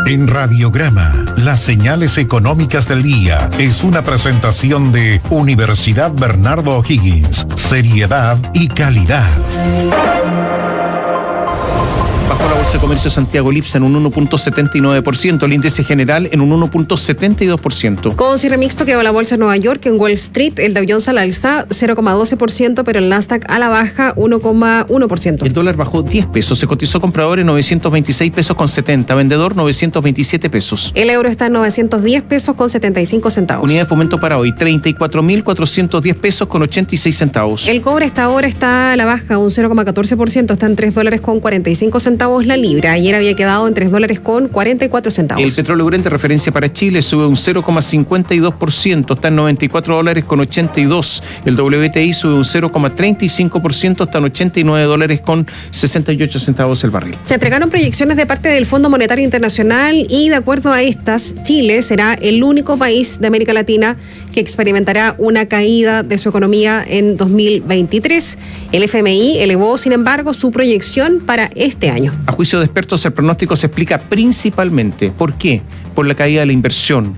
En Radiograma, las señales económicas del día es una presentación de Universidad Bernardo O'Higgins. Seriedad y calidad. Bajo la Bolsa de Comercio Santiago Lipsa en un 1.79%, el índice general en un 1.72%. Con cierre mixto quedó la Bolsa de Nueva York. En Wall Street el Dow Jones al alza 0,12%, pero el Nasdaq a la baja 1,1%. El dólar bajó 10 pesos, se cotizó comprador en 926 pesos con 70, vendedor 927 pesos. El euro está en 910 pesos con 75 centavos. Unidad de fomento para hoy, 34.410 pesos con 86 centavos. El cobre hasta ahora está a la baja un 0,14%, está en $3 con 45 centavos la libra. Ayer había quedado en $3 con 44 centavos. El petróleo Brent de referencia para Chile sube un 0,52%, está en $94 con 82. El WTI sube un 0,35%, está en $89 con 68 centavos el barril. Se entregaron proyecciones de parte del Fondo Monetario Internacional y de acuerdo a estas, Chile será el único país de América Latina que experimentará una caída de su economía en 2023. El FMI elevó, sin embargo, su proyección para este año. A juicio de expertos, el pronóstico se explica principalmente, ¿por qué? Por la caída de la inversión,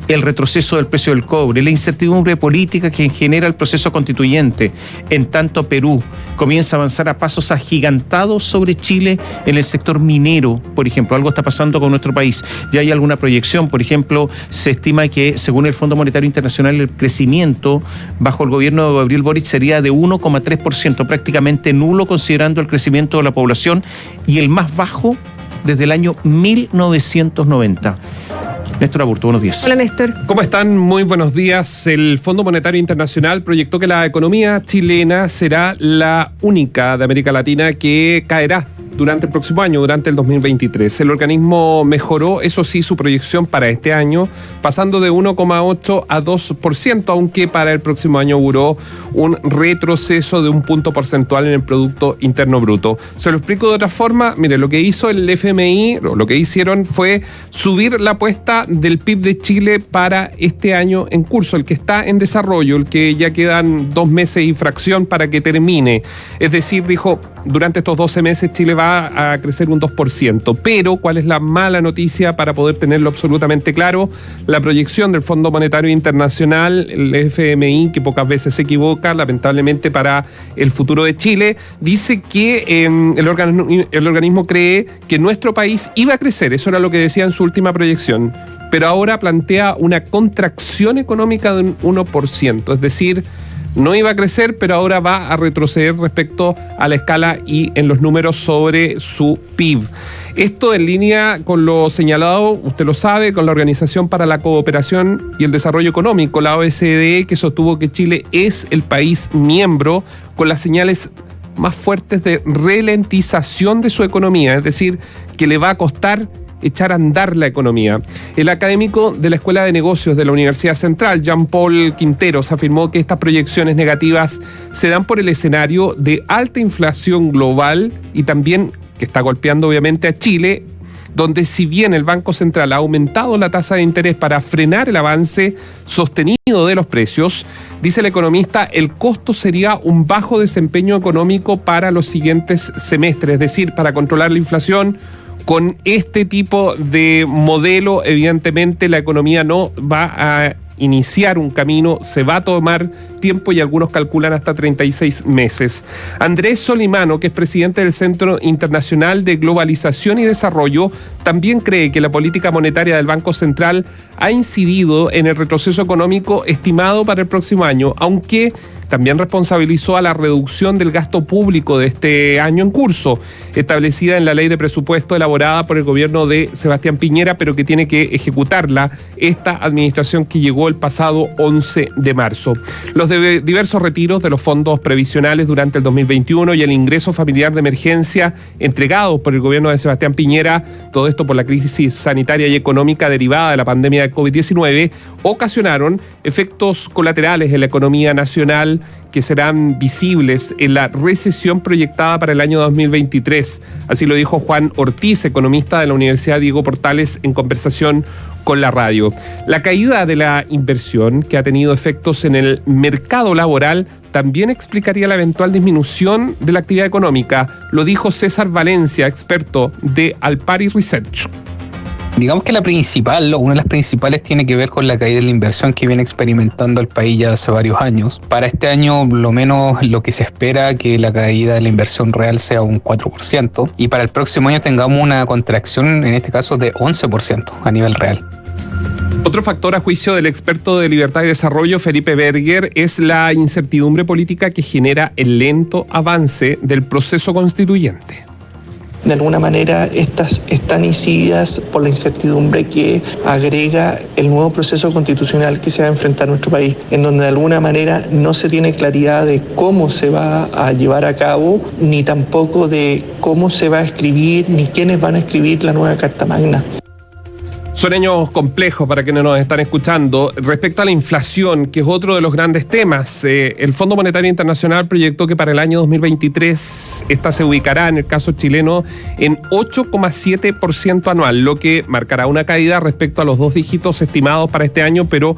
el retroceso del precio del cobre, la incertidumbre política que genera el proceso constituyente. En tanto, Perú comienza a avanzar a pasos agigantados sobre Chile en el sector minero, por ejemplo. Algo está pasando con nuestro país. Ya hay alguna proyección, por ejemplo, se estima que, según el Fondo Monetario Internacional, el crecimiento bajo el gobierno de Gabriel Boric sería de 1,3%, prácticamente nulo considerando el crecimiento de la población y el más bajo desde el año 1990. Néstor Aburto, buenos días. Hola, Néstor. ¿Cómo están? Muy buenos días. El Fondo Monetario Internacional proyectó que la economía chilena será la única de América Latina que caerá durante el próximo año, durante el 2023. El organismo mejoró, eso sí, su proyección para este año, pasando de 1,8 a 2%, aunque para el próximo año auguró un retroceso de un punto porcentual en el Producto Interno Bruto. Se lo explico de otra forma. Mire, lo que hizo el FMI, lo que hicieron fue subir la apuesta del PIB de Chile para este año en curso, el que está en desarrollo, el que ya quedan 2 meses y fracción para que termine. Es decir, dijo, durante estos 12 meses Chile va a crecer un 2%. Pero, ¿cuál es la mala noticia para poder tenerlo absolutamente claro? La proyección del Fondo Monetario Internacional, el FMI, que pocas veces se equivoca, lamentablemente para el futuro de Chile, dice que el organismo cree que nuestro país iba a crecer. Eso era lo que decía en su última proyección. Pero ahora plantea una contracción económica de un 1%. Es decir, no iba a crecer, pero ahora va a retroceder respecto a la escala y en los números sobre su PIB. Esto en línea con lo señalado, usted lo sabe, con la Organización para la Cooperación y el Desarrollo Económico, la OCDE, que sostuvo que Chile es el país miembro con las señales más fuertes de ralentización de su economía, es decir, que le va a costar echar a andar la economía. El académico de la Escuela de Negocios de la Universidad Central, Jean-Paul Quinteros, afirmó que estas proyecciones negativas se dan por el escenario de alta inflación global y también que está golpeando obviamente a Chile, donde si bien el Banco Central ha aumentado la tasa de interés para frenar el avance sostenido de los precios, dice el economista, el costo sería un bajo desempeño económico para los siguientes semestres, es decir, para controlar la inflación. Con este tipo de modelo, evidentemente, la economía no va a iniciar un camino, se va a tomar tiempo y algunos calculan hasta 36 meses. Andrés Solimano, que es presidente del Centro Internacional de Globalización y Desarrollo, también cree que la política monetaria del Banco Central ha incidido en el retroceso económico estimado para el próximo año, aunque también responsabilizó a la reducción del gasto público de este año en curso, establecida en la ley de presupuesto elaborada por el gobierno de Sebastián Piñera, pero que tiene que ejecutarla esta administración que llegó el pasado 11 de marzo. Los diversos retiros de los fondos previsionales durante el 2021 y el ingreso familiar de emergencia entregados por el gobierno de Sebastián Piñera, todo esto por la crisis sanitaria y económica derivada de la pandemia de COVID-19, ocasionaron efectos colaterales en la economía nacional que serán visibles en la recesión proyectada para el año 2023. Así lo dijo Juan Ortiz, economista de la Universidad Diego Portales, en conversación con la radio. La caída de la inversión, que ha tenido efectos en el mercado laboral, también explicaría la eventual disminución de la actividad económica. Lo dijo César Valencia, experto de Alpari Research. Digamos que la principal, o una de las principales, tiene que ver con la caída de la inversión que viene experimentando el país ya hace varios años. Para este año, lo menos lo que se espera que la caída de la inversión real sea un 4%, y para el próximo año tengamos una contracción, en este caso, de 11% a nivel real. Otro factor, a juicio del experto de Libertad y Desarrollo, Felipe Berger, es la incertidumbre política que genera el lento avance del proceso constituyente. De alguna manera, estas están incididas por la incertidumbre que agrega el nuevo proceso constitucional que se va a enfrentar nuestro país, en donde de alguna manera no se tiene claridad de cómo se va a llevar a cabo, ni tampoco de cómo se va a escribir, ni quiénes van a escribir la nueva Carta Magna. Son años complejos para quienes nos están escuchando. Respecto a la inflación, que es otro de los grandes temas, el Fondo Monetario Internacional proyectó que para el año 2023 esta se ubicará, en el caso chileno, en 8,7% anual, lo que marcará una caída respecto a los 2 dígitos estimados para este año, pero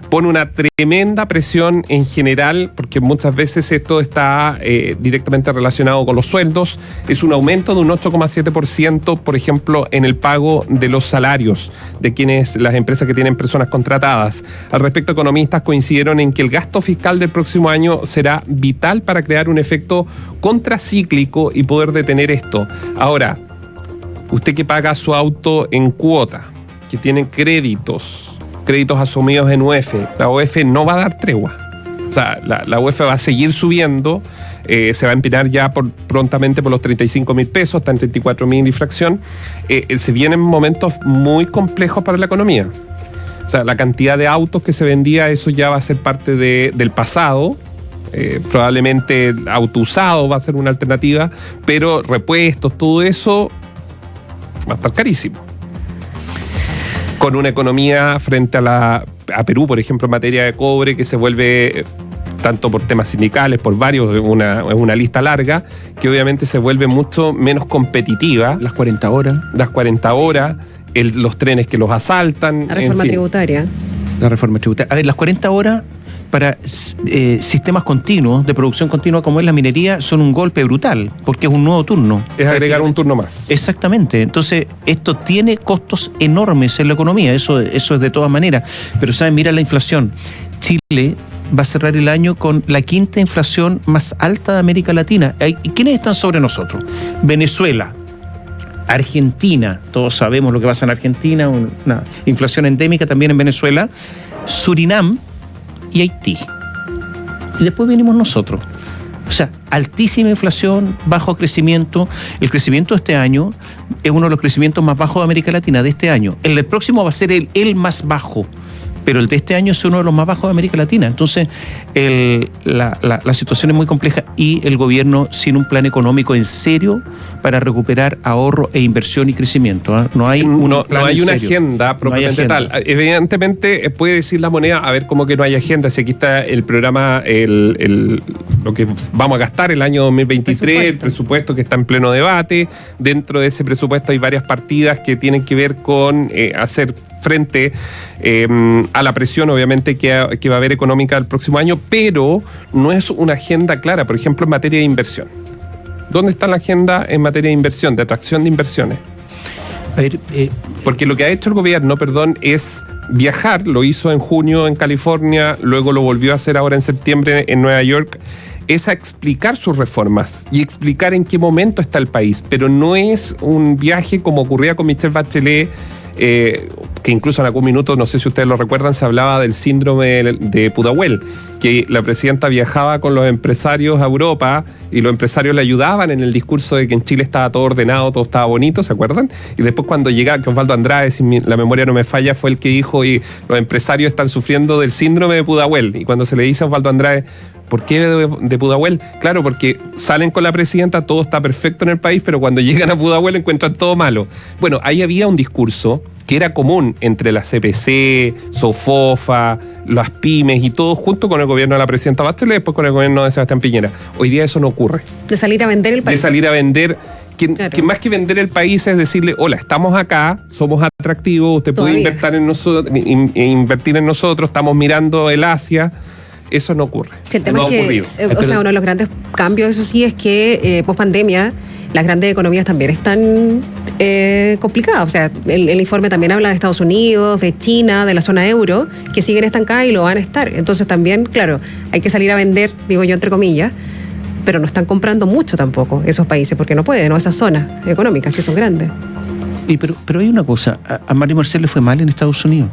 pone una tremenda presión en general, porque muchas veces esto está directamente relacionado con los sueldos. Es un aumento de un 8,7%, por ejemplo, en el pago de los salarios de las empresas que tienen personas contratadas. Al respecto, economistas coincidieron en que el gasto fiscal del próximo año será vital para crear un efecto contracíclico y poder detener esto. Ahora, usted que paga su auto en cuota, que tiene créditos asumidos en UF, la UF no va a dar tregua. O sea, la UF va a seguir subiendo, se va a empinar ya prontamente por los 35.000 pesos, está en 34.000 y fracción. Se vienen momentos muy complejos para la economía. O sea, la cantidad de autos que se vendía, eso ya va a ser parte del pasado. Probablemente auto usado va a ser una alternativa, pero repuestos, todo eso va a estar carísimo. Con una economía frente a Perú, por ejemplo, en materia de cobre, que se vuelve, tanto por temas sindicales, por varios, una lista larga, que obviamente se vuelve mucho menos competitiva. Las 40 horas. Los trenes que los asaltan. La reforma tributaria. La reforma tributaria. A ver, las 40 horas para sistemas continuos, de producción continua como es la minería, son un golpe brutal, porque es un nuevo turno. Es agregar un turno más. Exactamente. Entonces, esto tiene costos enormes en la economía, eso es de todas maneras. Pero, ¿saben? Mira la inflación. Chile va a cerrar el año con la 5ª inflación más alta de América Latina. ¿Y quiénes están sobre nosotros? Venezuela, Argentina, todos sabemos lo que pasa en Argentina, una inflación endémica también en Venezuela, Surinam y Haití. Y después venimos nosotros. O sea, altísima inflación, bajo crecimiento. El crecimiento de este año es uno de los crecimientos más bajos de América Latina de este año. El del próximo va a ser el más bajo, pero el de este año es uno de los más bajos de América Latina. Entonces, la situación es muy compleja y el gobierno sin un plan económico en serio para recuperar ahorro e inversión y crecimiento. ¿Eh? No hay una agenda propiamente tal. Evidentemente, puede decir la moneda, a ver, cómo que no hay agenda, si aquí está el programa, lo que vamos a gastar el año 2023, el presupuesto que está en pleno debate. Dentro de ese presupuesto hay varias partidas que tienen que ver con hacer frente a la presión, obviamente, que va a haber económica el próximo año, pero no es una agenda clara, por ejemplo, en materia de inversión. ¿Dónde está la agenda en materia de inversión, de atracción de inversiones? A ver, porque lo que ha hecho el gobierno, es viajar, lo hizo en junio en California, luego lo volvió a hacer ahora en septiembre en Nueva York, es a explicar sus reformas y explicar en qué momento está el país, pero no es un viaje como ocurría con Michelle Bachelet, que incluso en algún minuto, no sé si ustedes lo recuerdan, se hablaba del síndrome de Pudahuel, que la presidenta viajaba con los empresarios a Europa y los empresarios le ayudaban en el discurso de que en Chile estaba todo ordenado, todo estaba bonito, ¿se acuerdan? Y después cuando llega, que Osvaldo Andrade, si la memoria no me falla, fue el que dijo, y los empresarios están sufriendo del síndrome de Pudahuel. Y cuando se le dice a Osvaldo Andrade, ¿por qué de Pudahuel? Claro, porque salen con la presidenta, todo está perfecto en el país, pero cuando llegan a Pudahuel encuentran todo malo. Bueno, ahí había un discurso que era común entre la CPC, Sofofa, las pymes y todo, junto con el gobierno de la presidenta Bachelet, después con el gobierno de Sebastián Piñera. Hoy día eso no ocurre. De salir a vender el país. De salir a vender, que más que vender el país es decirle, hola, estamos acá, somos atractivos, usted puede invertir en nosotros, estamos mirando el Asia. Eso no ocurre. Sí, el tema es que, uno de los grandes cambios, eso sí, es que post pandemia las grandes economías también están complicada. O sea, el informe también habla de Estados Unidos, de China, de la zona euro, que siguen estancadas y lo van a estar. Entonces también, claro, hay que salir a vender, digo yo entre comillas, pero no están comprando mucho tampoco esos países, porque no pueden, ¿no? Esas zonas económicas que son grandes. Sí, pero hay una cosa, a Mario Marcel le fue mal en Estados Unidos.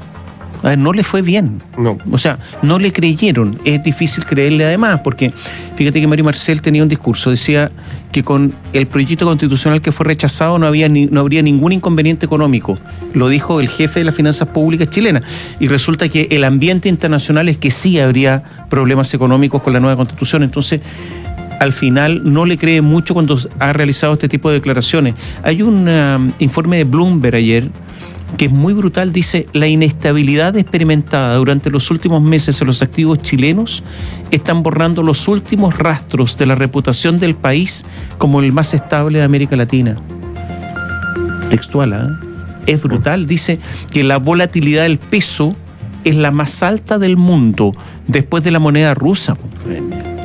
A ver, no le fue bien. No. O sea, no le creyeron. Es difícil creerle además, porque fíjate que Mario Marcel tenía un discurso, decía que con el proyecto constitucional que fue rechazado no habría ningún inconveniente económico. Lo dijo el jefe de las finanzas públicas chilenas. Y resulta que el ambiente internacional es que sí habría problemas económicos con la nueva constitución. Entonces, al final no le cree mucho cuando ha realizado este tipo de declaraciones. Hay un informe de Bloomberg ayer que es muy brutal, dice: la inestabilidad experimentada durante los últimos meses en los activos chilenos están borrando los últimos rastros de la reputación del país como el más estable de América Latina. Textual, ¿eh? Es brutal. Dice que la volatilidad del peso es la más alta del mundo después de la moneda rusa.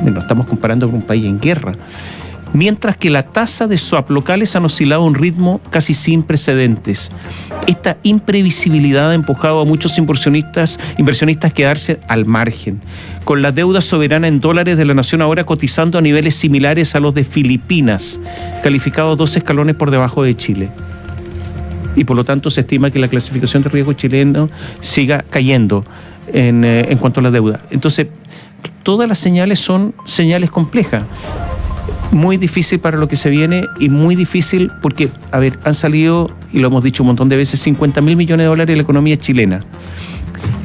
Nos estamos comparando con un país en guerra. Mientras que la tasa de swap locales han oscilado a un ritmo casi sin precedentes. Esta imprevisibilidad ha empujado a muchos inversionistas a quedarse al margen, con la deuda soberana en dólares de la nación ahora cotizando a niveles similares a los de Filipinas, calificados 2 escalones por debajo de Chile. Y por lo tanto se estima que la clasificación de riesgo chileno siga cayendo en cuanto a la deuda. Entonces, todas las señales son señales complejas. Muy difícil para lo que se viene y muy difícil porque, a ver, han salido, y lo hemos dicho un montón de veces, 50.000 millones de dólares en la economía chilena.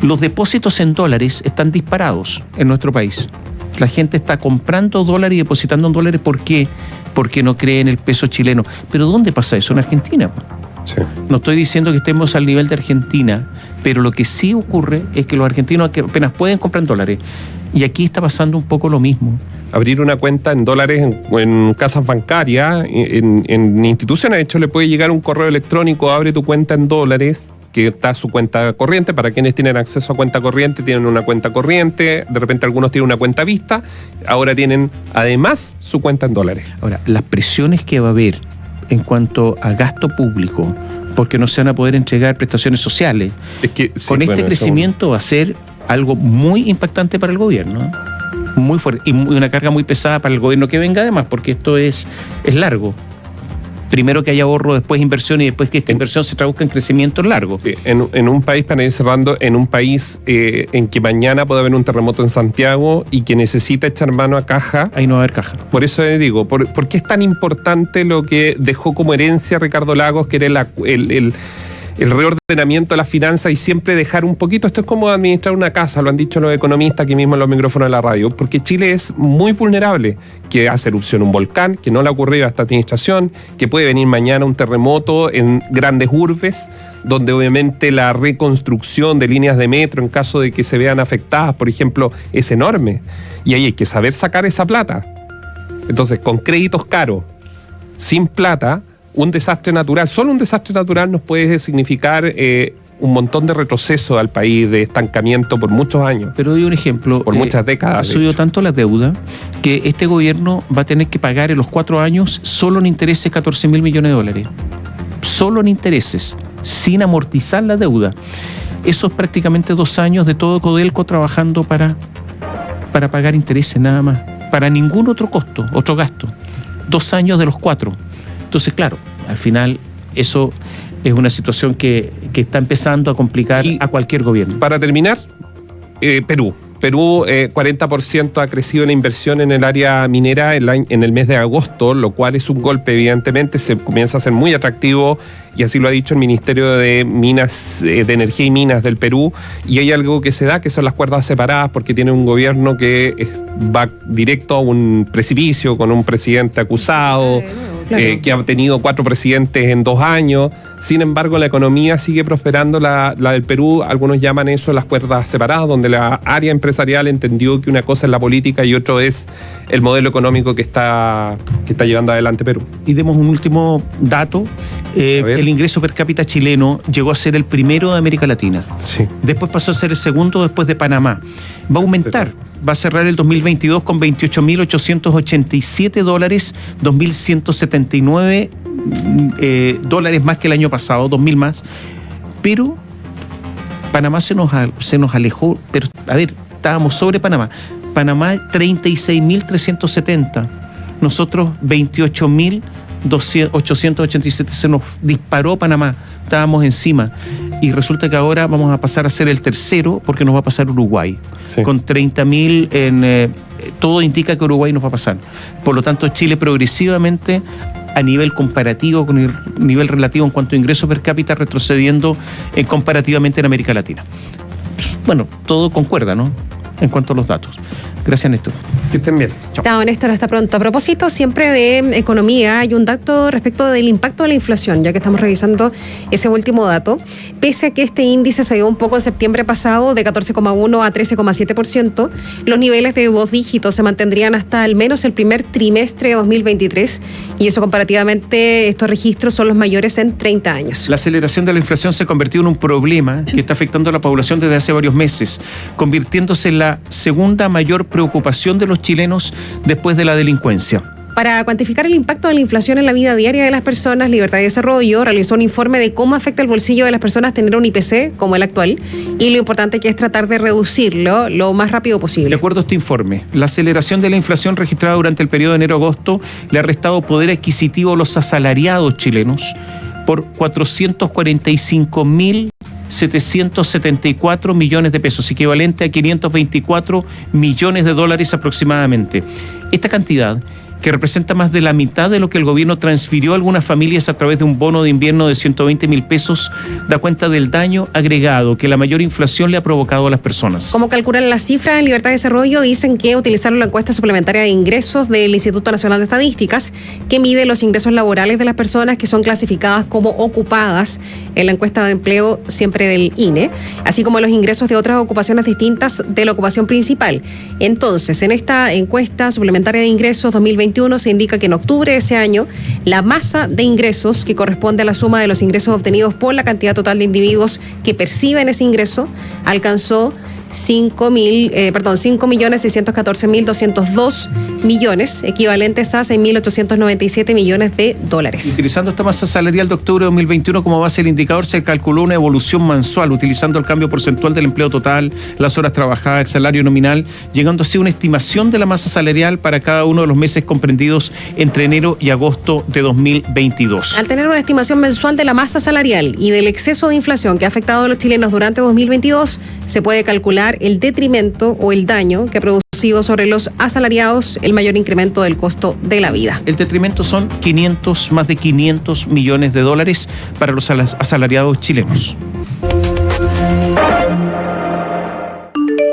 Los depósitos en dólares están disparados en nuestro país. La gente está comprando dólares y depositando en dólares. ¿Por qué? Porque no cree en el peso chileno. ¿Pero dónde pasa eso? En Argentina. Sí. No estoy diciendo que estemos al nivel de Argentina, pero lo que sí ocurre es que los argentinos apenas pueden comprar en dólares. Y aquí está pasando un poco lo mismo. Abrir una cuenta en dólares en casas bancarias, en instituciones. De hecho, le puede llegar un correo electrónico: abre tu cuenta en dólares, que está su cuenta corriente. Para quienes tienen acceso a cuenta corriente, tienen una cuenta corriente. De repente algunos tienen una cuenta vista. Ahora tienen además su cuenta en dólares. Ahora, las presiones que va a haber en cuanto a gasto público, porque no se van a poder entregar prestaciones sociales, Es que, sí, con este crecimiento va a ser algo muy impactante para el gobierno, muy fuerte, y una carga muy pesada para el gobierno que venga además, porque esto es largo. Primero que haya ahorro, después inversión, y después que esta inversión se traduzca en crecimiento largo. Sí, en un país, para ir cerrando, en un país en que mañana puede haber un terremoto en Santiago y que necesita echar mano a caja. Ahí no va a haber caja. Por eso le digo, ¿por qué es tan importante lo que dejó como herencia Ricardo Lagos, que era el reordenamiento de las finanzas y siempre dejar un poquito? Esto es como administrar una casa, lo han dicho los economistas aquí mismo en los micrófonos de la radio, porque Chile es muy vulnerable, que hace erupción un volcán, que no le ha ocurrido a esta administración, que puede venir mañana un terremoto en grandes urbes, donde obviamente la reconstrucción de líneas de metro en caso de que se vean afectadas, por ejemplo, es enorme. Y ahí hay que saber sacar esa plata. Entonces, con créditos caros, sin plata, un desastre natural, solo un desastre natural nos puede significar un montón de retroceso al país, de estancamiento por muchos años. Pero doy un ejemplo. Por muchas décadas. Ha subido tanto la deuda que este gobierno va a tener que pagar en los 4 años solo en intereses 14.000 millones de dólares. Solo en intereses, sin amortizar la deuda. Eso es prácticamente 2 años de todo Codelco trabajando para pagar intereses nada más. Para ningún otro costo, otro gasto. 2 años de los 4. Entonces, claro, al final eso es una situación que está empezando a complicar a cualquier gobierno. Para terminar, Perú. Perú 40% ha crecido la inversión en el área minera en el mes de agosto, lo cual es un golpe, evidentemente, se comienza a ser muy atractivo, y así lo ha dicho el Ministerio de Minas, de Energía y Minas del Perú, y hay algo que se da, que son las cuerdas separadas, porque tiene un gobierno que va directo a un precipicio, con un presidente acusado, claro, que ha tenido 4 presidentes en 2 años. Sin embargo, la economía sigue prosperando, la del Perú. Algunos llaman eso las cuerdas separadas, donde la área empresarial entendió que una cosa es la política y otro es el modelo económico que está llevando adelante Perú. Y demos un último dato. El ingreso per cápita chileno llegó a ser el primero de América Latina. Sí. Después pasó a ser el segundo después de Panamá. Va a aumentar. Va a cerrar el 2022 con $28.887, 2.179 dólares más que el año pasado, 2.000 más, pero Panamá se nos alejó, pero a ver, estábamos sobre Panamá. Panamá 36.370, nosotros 28.887, se nos disparó Panamá, estábamos encima. Y resulta que ahora vamos a pasar a ser el tercero porque nos va a pasar Uruguay. Sí. Con 30.000 todo indica que Uruguay nos va a pasar. Por lo tanto, Chile progresivamente, a nivel comparativo, con el nivel relativo en cuanto a ingresos per cápita, retrocediendo comparativamente en América Latina. Bueno, todo concuerda, ¿no? En cuanto a los datos. Gracias, Néstor. Que estén bien. Chao, Néstor, hasta pronto. A propósito siempre de economía, hay un dato respecto del impacto de la inflación, ya que estamos revisando ese último dato. Pese a que este índice se dio un poco en septiembre pasado, de 14,1 a 13,7%, los niveles de 2 dígitos se mantendrían hasta al menos el primer trimestre de 2023, y eso comparativamente, estos registros son los mayores en 30 años. La aceleración de la inflación se convirtió en un problema que está afectando a la población desde hace varios meses, convirtiéndose en la segunda mayor preocupación de los chilenos después de la delincuencia. Para cuantificar el impacto de la inflación en la vida diaria de las personas, Libertad y Desarrollo realizó un informe de cómo afecta el bolsillo de las personas tener un IPC como el actual, y lo importante que es tratar de reducirlo lo más rápido posible. De acuerdo a este informe, la aceleración de la inflación registrada durante el periodo de enero-agosto le ha restado poder adquisitivo a los asalariados chilenos por 445.774 millones de pesos, equivalente a 524 millones de dólares aproximadamente. Esta cantidad, que representa más de la mitad de lo que el gobierno transfirió a algunas familias a través de un bono de invierno de 120.000 pesos, da cuenta del daño agregado que la mayor inflación le ha provocado a las personas. ¿Cómo calculan las cifras en Libertad y Desarrollo? Dicen que utilizaron la encuesta suplementaria de ingresos del Instituto Nacional de Estadísticas, que mide los ingresos laborales de las personas que son clasificadas como ocupadas en la encuesta de empleo siempre del INE, así como los ingresos de otras ocupaciones distintas de la ocupación principal. Entonces, en esta encuesta suplementaria de ingresos 2021 se indica que en octubre de ese año la masa de ingresos, que corresponde a la suma de los ingresos obtenidos por la cantidad total de individuos que perciben ese ingreso, alcanzó 5.614.202 millones, equivalentes a 6.897 millones de dólares. Utilizando esta masa salarial de octubre de 2021 como base del indicador, se calculó una evolución mensual utilizando el cambio porcentual del empleo total, las horas trabajadas, el salario nominal, llegando así a una estimación de la masa salarial para cada uno de los meses comprendidos entre enero y agosto de 2022. Al tener una estimación mensual de la masa salarial y del exceso de inflación que ha afectado a los chilenos durante 2022, se puede calcular el detrimento o el daño que ha producido sobre los asalariados el mayor incremento del costo de la vida. El detrimento son más de 500 millones de dólares para los asalariados chilenos.